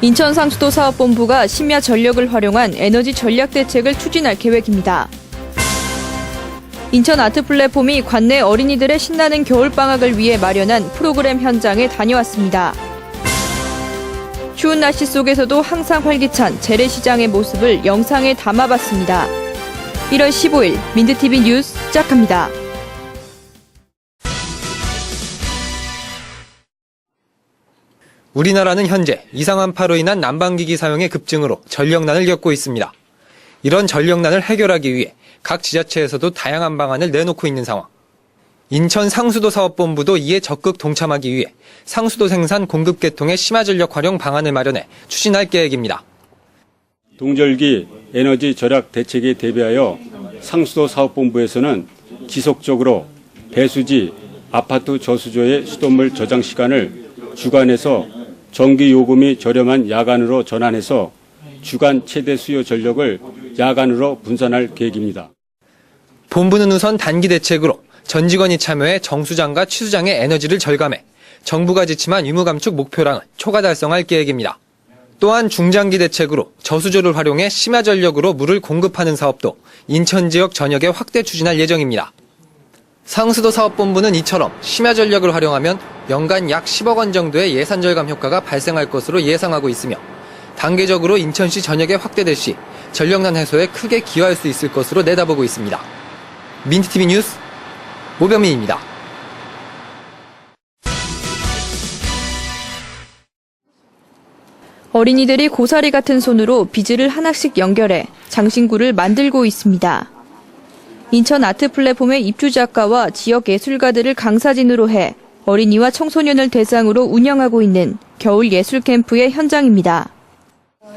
인천 상수도 사업본부가 심야 전력을 활용한 에너지 전략 대책을 추진할 계획입니다. 인천 아트 플랫폼이 관내 어린이들의 신나는 겨울방학을 위해 마련한 프로그램 현장에 다녀왔습니다. 추운 날씨 속에서도 항상 활기찬 재래시장의 모습을 영상에 담아봤습니다. 1월 15일 민트TV 뉴스 시작합니다. 우리나라는 현재 이상한파로 인한 난방기기 사용의 급증으로 전력난을 겪고 있습니다. 이런 전력난을 해결하기 위해 각 지자체에서도 다양한 방안을 내놓고 있는 상황. 인천 상수도 사업본부도 이에 적극 동참하기 위해 상수도 생산 공급 계통의 심화전력 활용 방안을 마련해 추진할 계획입니다. 동절기 에너지 절약 대책에 대비하여 상수도 사업본부에서는 지속적으로 배수지, 아파트 저수조의 수돗물 저장 시간을 주간에서 전기 요금이 저렴한 야간으로 전환해서 주간 최대 수요 전력을 야간으로 분산할 계획입니다. 본부는 우선 단기 대책으로 전 직원이 참여해 정수장과 취수장의 에너지를 절감해 정부가 지침한 유무 감축 목표량을 초과 달성할 계획입니다. 또한 중장기 대책으로 저수조를 활용해 심야 전력으로 물을 공급하는 사업도 인천 지역 전역에 확대 추진할 예정입니다. 상수도 사업본부는 이처럼 심야 전력을 활용하면 연간 약 10억 원 정도의 예산 절감 효과가 발생할 것으로 예상하고 있으며 단계적으로 인천시 전역에 확대될 시 전력난 해소에 크게 기여할 수 있을 것으로 내다보고 있습니다. 민트TV 뉴스 오병민입니다. 어린이들이 고사리 같은 손으로 비즈를 하나씩 연결해 장신구를 만들고 있습니다. 인천 아트 플랫폼의 입주 작가와 지역 예술가들을 강사진으로 해 어린이와 청소년을 대상으로 운영하고 있는 겨울 예술 캠프의 현장입니다.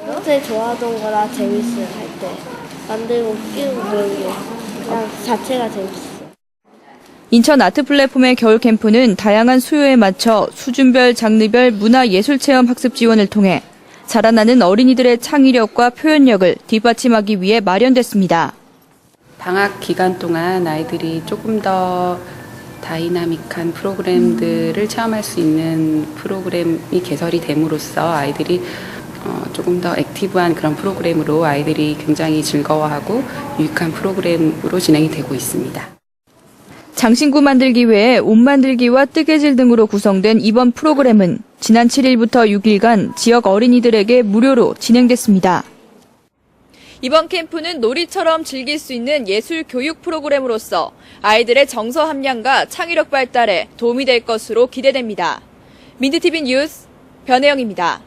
평소에 좋아하던 거라 재밌어요. 할 때 만들고 끼우고 그런 게 그냥 자체가 재밌어요. 인천 아트 플랫폼의 겨울 캠프는 다양한 수요에 맞춰 수준별, 장르별 문화예술체험 학습 지원을 통해 자라나는 어린이들의 창의력과 표현력을 뒷받침하기 위해 마련됐습니다. 방학 기간 동안 아이들이 조금 더 다이나믹한 프로그램들을 체험할 수 있는 프로그램이 개설이 됨으로써 아이들이 조금 더 액티브한 그런 프로그램으로 아이들이 굉장히 즐거워하고 유익한 프로그램으로 진행이 되고 있습니다. 장신구 만들기 외에 옷 만들기와 뜨개질 등으로 구성된 이번 프로그램은 지난 7일부터 6일간 지역 어린이들에게 무료로 진행됐습니다. 이번 캠프는 놀이처럼 즐길 수 있는 예술 교육 프로그램으로서 아이들의 정서 함량과 창의력 발달에 도움이 될 것으로 기대됩니다. 민트TV 뉴스 변혜영입니다.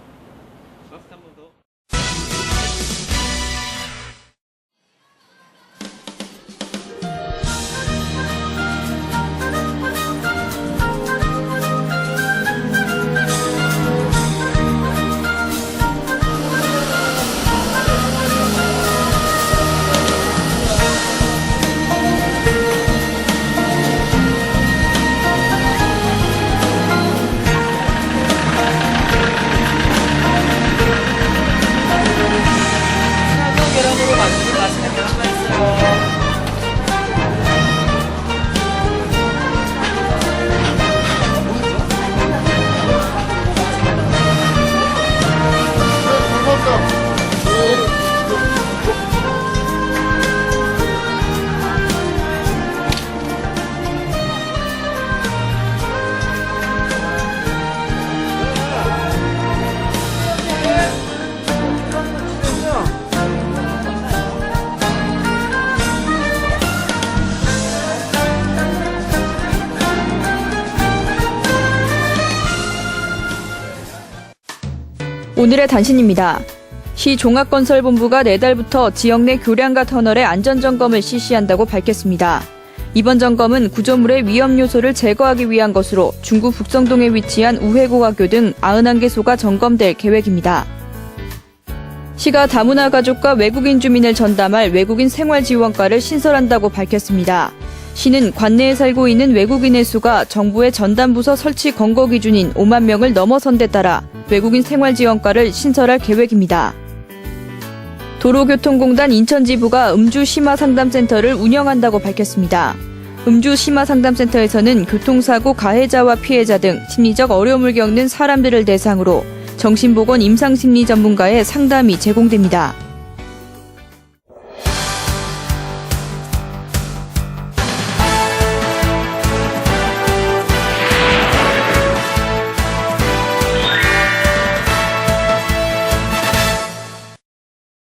오늘의 단신입니다. 시 종합건설본부가 내달부터 지역 내 교량과 터널의 안전점검을 실시한다고 밝혔습니다. 이번 점검은 구조물의 위험 요소를 제거하기 위한 것으로 중구 북성동에 위치한 우회고학교 등 91개소가 점검될 계획입니다. 시가 다문화 가족과 외국인 주민을 전담할 외국인 생활지원과를 신설한다고 밝혔습니다. 시는 관내에 살고 있는 외국인의 수가 정부의 전담부서 설치 권고 기준인 5만 명을 넘어선 데 따라 외국인 생활지원과를 신설할 계획입니다. 도로교통공단 인천지부가 음주심화상담센터를 운영한다고 밝혔습니다. 음주심화상담센터에서는 교통사고 가해자와 피해자 등 심리적 어려움을 겪는 사람들을 대상으로 정신보건 임상심리 전문가의 상담이 제공됩니다.